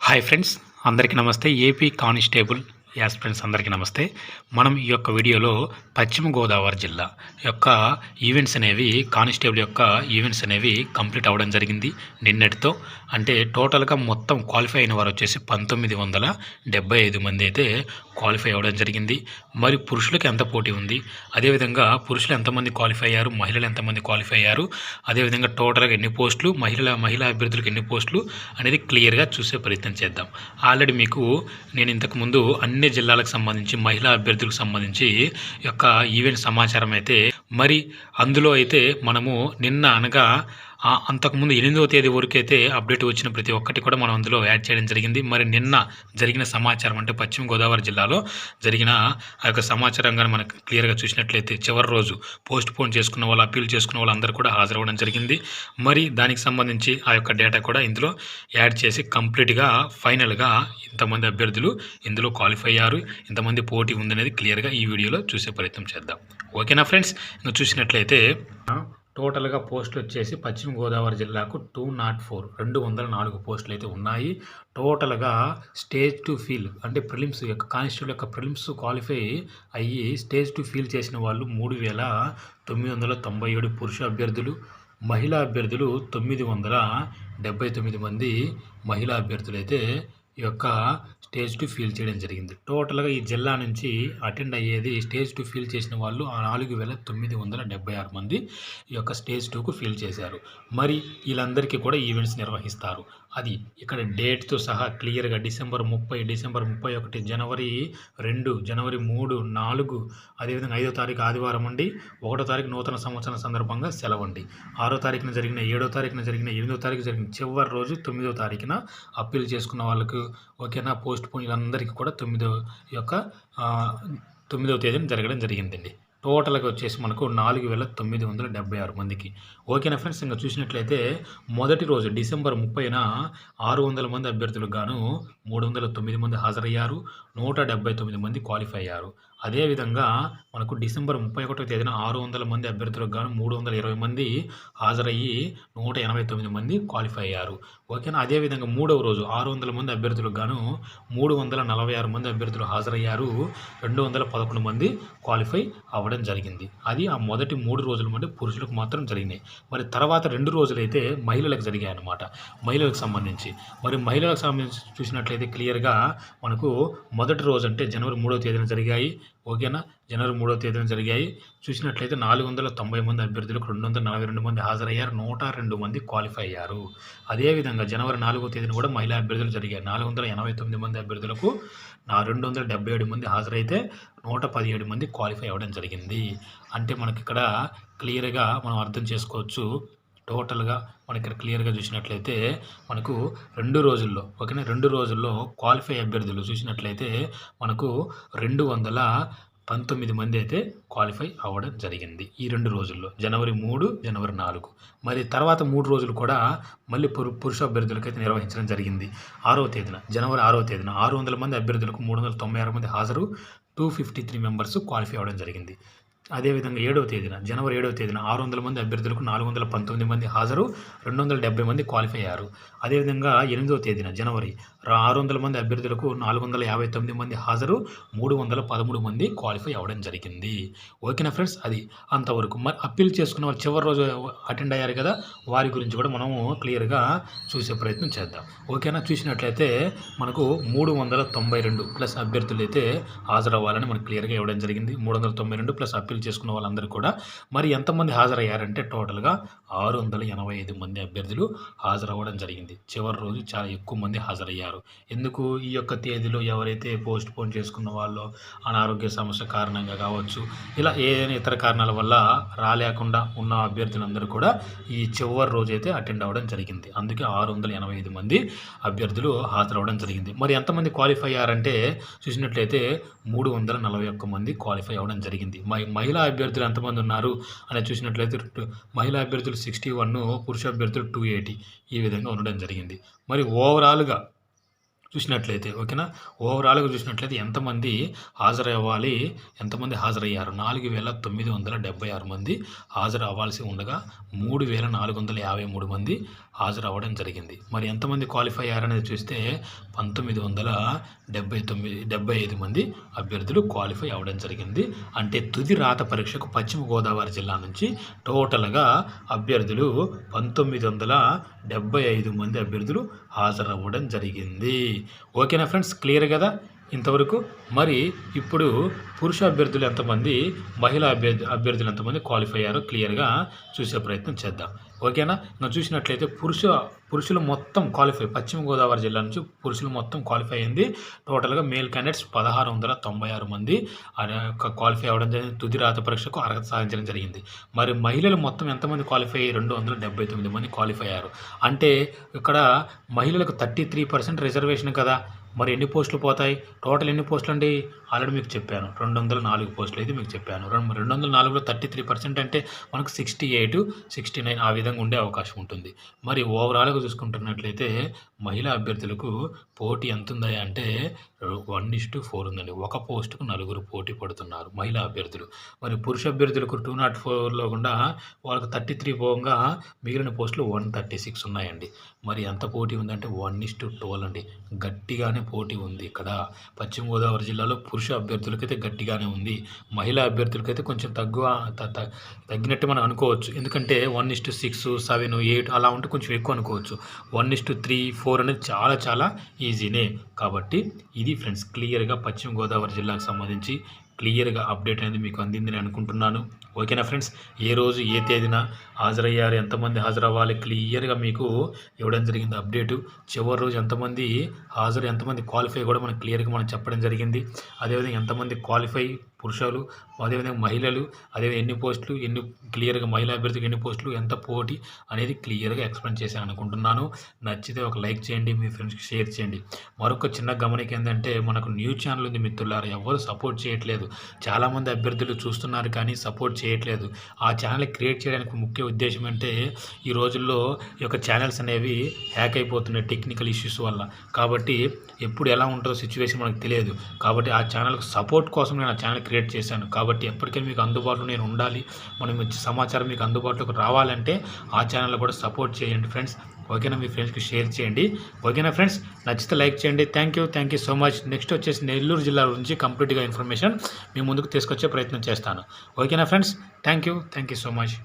Hi friends, అందరికీ నమస్తే. AP constable aspirants అందరికీ నమస్తే. మనం ఈ యొక్క వీడియోలో పశ్చిమ గోదావరి జిల్లా యొక్క ఈవెంట్స్ అనేవి కానిస్టేబుల్ యొక్క ఈవెంట్స్ అనేవి కంప్లీట్ అవ్వడం జరిగింది నిన్నటితో. అంటే టోటల్గా మొత్తం క్వాలిఫై అయిన వారు వచ్చేసి 1975 మంది అయితే క్వాలిఫై అవ్వడం జరిగింది. మరి పురుషులకు ఎంత పోటీ ఉంది, అదేవిధంగా పురుషులు ఎంతమంది క్వాలిఫై అయ్యారు, మహిళలు ఎంతమంది క్వాలిఫై అయ్యారు, అదేవిధంగా టోటల్గా ఎన్ని పోస్టులు, మహిళా అభ్యర్థులకు ఎన్ని పోస్టులు అనేది క్లియర్గా చూసే ప్రయత్నం చేద్దాం. ఆల్రెడీ మీకు నేను ఇంతకుముందు అన్ని జిల్లాలకు సంబంధించి మహిళా అభ్యర్థులకు సంబంధించి యొక్క ఈవెంట్ సమాచారం అయితే మరి అందులో అయితే మనము నిన్న అనగా అంతకుముందు 8వ తేదీ వరకు అయితే అప్డేట్ వచ్చిన ప్రతి ఒక్కటి కూడా మనం అందులో యాడ్ చేయడం జరిగింది. మరి నిన్న జరిగిన సమాచారం అంటే పశ్చిమ గోదావరి జిల్లాలో జరిగిన ఆ యొక్క సమాచారం కానీ మనకు క్లియర్గా చూసినట్లయితే చివరి రోజు పోస్ట్ పోన్ చేసుకున్న వాళ్ళు, అప్పీల్ చేసుకున్న వాళ్ళు అందరూ కూడా హాజరవ్వడం జరిగింది. మరి దానికి సంబంధించి ఆ యొక్క డేటా కూడా ఇందులో యాడ్ చేసి కంప్లీట్గా ఫైనల్గా ఇంతమంది అభ్యర్థులు ఇందులో క్వాలిఫై అయ్యారు, ఇంతమంది పోటీ ఉందనేది క్లియర్గా ఈ వీడియోలో చూసే ప్రయత్నం చేద్దాం. ఓకేనా ఫ్రెండ్స్, ఇంకా చూసినట్లయితే టోటల్గా పోస్టులు వచ్చేసి పశ్చిమ గోదావరి జిల్లాకు 204 పోస్టులు అయితే ఉన్నాయి. టోటల్గా స్టేజ్ టు ఫీల్ అంటే ప్రిలిమ్స్ యొక్క కానిస్టేబుల్ యొక్క ప్రిలిమ్స్ క్వాలిఫై అయ్యి స్టేజ్ టు ఫీల్ చేసిన వాళ్ళు 3997 పురుష అభ్యర్థులు, మహిళా అభ్యర్థులు 979 మంది మహిళా అభ్యర్థులు అయితే ఈ యొక్క స్టేజ్ టు ఫీల్ చేయడం జరిగింది. టోటల్గా ఈ జిల్లా నుంచి అటెండ్ అయ్యేది స్టేజ్ టు ఫీల్ చేసిన వాళ్ళు 4976 మంది ఈ యొక్క స్టేజ్ 2కు ఫీల్ చేశారు. మరి వీళ్ళందరికీ కూడా ఈవెంట్స్ నిర్వహిస్తారు. అది ఇక్కడ డేట్తో సహా క్లియర్గా డిసెంబర్ 30, డిసెంబర్ 31, జనవరి 2, జనవరి 3, 4, అదేవిధంగా 5వ తారీఖు ఆదివారం అండి, 1వ తారీఖు నూతన సంవత్సరం సందర్భంగా సెలవు అండి, 6వ తారీఖున జరిగిన, 7వ తారీఖున జరిగిన, 8వ తారీఖు జరిగిన, చివరి రోజు 9వ తారీఖున అప్పీల్ చేసుకున్న వాళ్ళకు ఓకేనా పోస్ట్ పోన్ వీళ్ళందరికీ కూడా 9వ తేదీన జరగడం జరిగిందండి. టోటల్గా వచ్చేసి మనకు 4976 మందికి. ఓకేనా ఫ్రెండ్స్, ఇంకా చూసినట్లయితే మొదటి రోజు డిసెంబర్ 30న 600 మంది అభ్యర్థులకు గాను 309 మంది హాజరయ్యారు, 179 మంది క్వాలిఫై అయ్యారు. అదేవిధంగా మనకు డిసెంబర్ 31వ తేదీన 600 మంది అభ్యర్థులకు గాను 320 మంది హాజరయ్యి 189 మంది క్వాలిఫై అయ్యారు. ఓకేనా, అదేవిధంగా మూడవ రోజు 600 మంది అభ్యర్థులకు గాను 346 మంది అభ్యర్థులు హాజరయ్యారు, 211 మంది క్వాలిఫై అవ్వడం జరిగింది. అది ఆ మొదటి 3 రోజులు అంటే పురుషులకు మాత్రం జరిగినాయి. మరి తర్వాత 2 రోజులైతే మహిళలకు జరిగాయి అన్నమాట. మహిళలకు సంబంధించి చూసినట్లయితే క్లియర్గా మనకు మొదటి రోజు అంటే జనవరి 3వ తేదీన జరిగాయి. ఓకేనా, జనవరి 3వ తేదీన జరిగాయి. చూసినట్లయితే 490 మంది అభ్యర్థులకు 242 మంది హాజరయ్యారు, 102 మంది క్వాలిఫై అయ్యారు. అదేవిధంగా జనవరి 4వ తేదీన కూడా మహిళా అభ్యర్థులు జరిగాయి. 489 మంది అభ్యర్థులకు 277 మంది హాజరైతే 117 మంది క్వాలిఫై అవ్వడం జరిగింది. అంటే మనకి ఇక్కడ క్లియర్గా మనం అర్థం చేసుకోవచ్చు. టోటల్గా మనకి ఇక్కడ క్లియర్గా చూసినట్లయితే మనకు 2 రోజుల్లో ఓకేనా 2 రోజుల్లో క్వాలిఫై అభ్యర్థులు చూసినట్లయితే మనకు 219 మంది అయితే క్వాలిఫై అవ్వడం జరిగింది ఈ 2 రోజుల్లో, జనవరి 3, జనవరి 4. మరి తర్వాత 3 రోజులు కూడా మళ్ళీ పురుష అభ్యర్థులకైతే నిర్వహించడం జరిగింది. 6వ తేదీన జనవరి 6వ తేదీన 600 మంది అభ్యర్థులకు 396 మంది హాజరు, 253 మెంబర్స్ క్వాలిఫై అవ్వడం జరిగింది. అదేవిధంగా 7వ తేదీన జనవరి 7వ తేదీన 600 మంది అభ్యర్థులకు 419 మంది హాజరు, 270 మంది క్వాలిఫై అయ్యారు. అదేవిధంగా 8వ తేదీన జనవరి 600 మంది అభ్యర్థులకు 459 మంది హాజరు, 313 మంది క్వాలిఫై అవ్వడం జరిగింది. ఓకేనా ఫ్రెండ్స్, అది అంతవరకు. మరి అప్పీల్ చేసుకున్న వాళ్ళు చివరి రోజు అటెండ్ అయ్యారు కదా, వారి గురించి కూడా మనము క్లియర్గా చూసే ప్రయత్నం చేద్దాం. ఓకేనా, చూసినట్లయితే మనకు 392 ప్లస్ అభ్యర్థులు అయితే హాజరవ్వాలని మనకు క్లియర్గా ఇవ్వడం జరిగింది. 392 ప్లస్ అప్పీల్ చేసుకున్న వాళ్ళందరూ కూడా. మరి ఎంతమంది హాజరయ్యారంటే టోటల్గా 685 మంది అభ్యర్థులు హాజరవ్వడం జరిగింది. చివరి రోజు చాలా ఎక్కువ మంది హాజరయ్యారు. ఎందుకు ఈ యొక్క తేదీలో ఎవరైతే పోస్ట్ పోన్ చేసుకున్న వాళ్ళు అనారోగ్య సమస్య కారణంగా కావచ్చు, ఇలా ఏదైనా ఇతర కారణాల వల్ల రాలేకుండా ఉన్న అభ్యర్థులందరూ కూడా ఈ చివరి రోజు అయితే అటెండ్ అవ్వడం జరిగింది. అందుకే 685 మంది అభ్యర్థులు హాజరవ్వడం జరిగింది. మరి ఎంతమంది క్వాలిఫై అయ్యారంటే చూసినట్లయితే 341 మంది క్వాలిఫై అవ్వడం జరిగింది. మహిళా అభ్యర్థులు ఎంతమంది ఉన్నారు అని చూసినట్లయితే మహిళా అభ్యర్థులు 61, పురుష అభ్యర్థులు 280 ఈ విధంగా ఉండడం జరిగింది. మరి ఓవరాల్గా చూసినట్లయితే ఓకేనా, ఓవరాల్గా చూసినట్లయితే ఎంతమంది హాజరవ్వాలి, ఎంతమంది హాజరయ్యారు 4976 మంది హాజరు అవ్వాల్సి ఉండగా 3453 మంది హాజరు అవ్వడం జరిగింది. మరి ఎంతమంది క్వాలిఫై అయ్యారనేది చూస్తే 1975 మంది అభ్యర్థులు క్వాలిఫై అవ్వడం జరిగింది. అంటే తుది రాత పరీక్షకు పశ్చిమ గోదావరి జిల్లా నుంచి టోటల్గా అభ్యర్థులు 1975 మంది అభ్యర్థులు హాజరవ్వడం జరిగింది. ఓకేనా ఫ్రెండ్స్, క్లియర్ కదా ఇంతవరకు. మరి ఇప్పుడు పురుష అభ్యర్థులు ఎంతమంది, మహిళా అభ్యర్థులు ఎంతమంది క్వాలిఫై అయ్యారో క్లియర్గా చూసే ప్రయత్నం చేద్దాం. ఓకేనా, మనం చూసినట్లయితే పురుషులు మొత్తం క్వాలిఫై, పశ్చిమ గోదావరి జిల్లా నుంచి పురుషులు మొత్తం క్వాలిఫై అయింది. టోటల్గా మేల్ క్యాండిడేట్స్ 1696 మంది క్వాలిఫై అవ్వడం జరిగింది. తుది రాత పరీక్షకు అర్హత సాధించడం జరిగింది. మరి మహిళలు మొత్తం ఎంతమంది క్వాలిఫై అయ్యి 279 మంది క్వాలిఫై అయ్యారు. అంటే ఇక్కడ మహిళలకు 33% రిజర్వేషన్ కదా. మరి ఎన్ని పోస్టులు పోతాయి, టోటల్ ఎన్ని పోస్టులు అండి? ఆల్రెడీ మీకు చెప్పాను 204 పోస్టులు అయితే మీకు చెప్పాను. 204లో 33% అంటే మనకు 68, 69 ఆ విధంగా ఉండే అవకాశం ఉంటుంది. మరి ఓవరాల్గా చూసుకుంటున్నట్లయితే మహిళా అభ్యర్థులకు పోటీ ఎంత ఉందా అంటే 1:4 ఉందండి. ఒక పోస్టుకు 4 పోటీ పడుతున్నారు మహిళా అభ్యర్థులు. మరి పురుష అభ్యర్థులకు 204లో కూడా వాళ్ళకు 33 పోగా మిగిలిన పోస్టులు 136 ఉన్నాయండి. మరి ఎంత పోటీ ఉందంటే 1:12 అండి. గట్టిగానే పోటీ ఉంది ఇక్కడ పశ్చిమ గోదావరి జిల్లాలో. పురుష అభ్యర్థులకైతే గట్టిగానే ఉంది, మహిళా అభ్యర్థులకైతే కొంచెం తగ్గినట్టు మనం అనుకోవచ్చు. ఎందుకంటే 1:6, 7, 8 అలా ఉంటే కొంచెం ఎక్కువ అనుకోవచ్చు. 1:3, 4 అనేది చాలా ఈజీనే. కాబట్టి ఇది ఫ్రెండ్స్ క్లియర్గా పశ్చిమ గోదావరి జిల్లాకు సంబంధించి క్లియర్గా అప్డేట్ అనేది మీకు అందిందని అనుకుంటున్నాను. ఓకేనా ఫ్రెండ్స్, ఏ రోజు ఏ తేదీన హాజరయ్యారు, ఎంతమంది హాజరవ్వాలి క్లియర్గా మీకు ఇవ్వడం జరిగింది అప్డేటు. చివరి రోజు ఎంతమంది హాజరు, ఎంతమంది క్వాలిఫై కూడా మనకు క్లియర్గా మనం చెప్పడం జరిగింది. అదేవిధంగా ఎంతమంది క్వాలిఫై పురుషులు, అదేవిధంగా మహిళలు, అదేవిధంగా ఎన్ని పోస్టులు, క్లియర్గా మహిళా అభ్యర్థికి ఎన్ని పోస్టులు, ఎంత పోటీ అనేది క్లియర్గా ఎక్స్ప్లెయిన్ చేశాను అనుకుంటున్నాను. నచ్చితే ఒక లైక్ చేయండి, మీ ఫ్రెండ్స్కి షేర్ చేయండి. మరొక చిన్న గమనిక ఏంటంటే మనకు న్యూస్ ఛానల్ ఉంది మిత్రులారా, ఎవరు సపోర్ట్ చేయట్లేదు. చాలామంది అభ్యర్థులు చూస్తున్నారు కానీ సపోర్ట్ చేయట్లేదు. ఆ ఛానల్ క్రియేట్ చేయడానికి ముఖ్య ఉద్దేశం అంటే ఈ రోజుల్లో ఈ యొక్క ఛానల్స్ అనేవి హ్యాక్ అయిపోతున్నాయి టెక్నికల్ ఇష్యూస్ వల్ల. కాబట్టి ఎప్పుడు ఎలా ఉంటుందో సిచ్యువేషన్ మనకు తెలియదు. కాబట్టి ఆ ఛానల్కి సపోర్ట్ కోసం నేను ఆ ఛానల్ క్రియేట్ చేశాను. కాబట్టి ఎప్పటికైనా మీకు అందుబాటులో నేను ఉండాలి, మనం ఇచ్చే సమాచారం మీకు అందుబాటులోకి రావాలంటే ఆ ఛానల్లో కూడా సపోర్ట్ చేయండి ఫ్రెండ్స్. ఓకేనా, మీ ఫ్రెండ్స్కి షేర్ చేయండి. ఓకేనా ఫ్రెండ్స్, నచ్చితే లైక్ చేయండి. Thank you so much. Next వచ్చేసి నెల్లూరు జిల్లా నుంచి కంప్లీట్గా ఇన్ఫర్మేషన్ మీ ముందుకు తీసుకొచ్చే ప్రయత్నం చేస్తాను. ఓకేనా friends, thank you so much.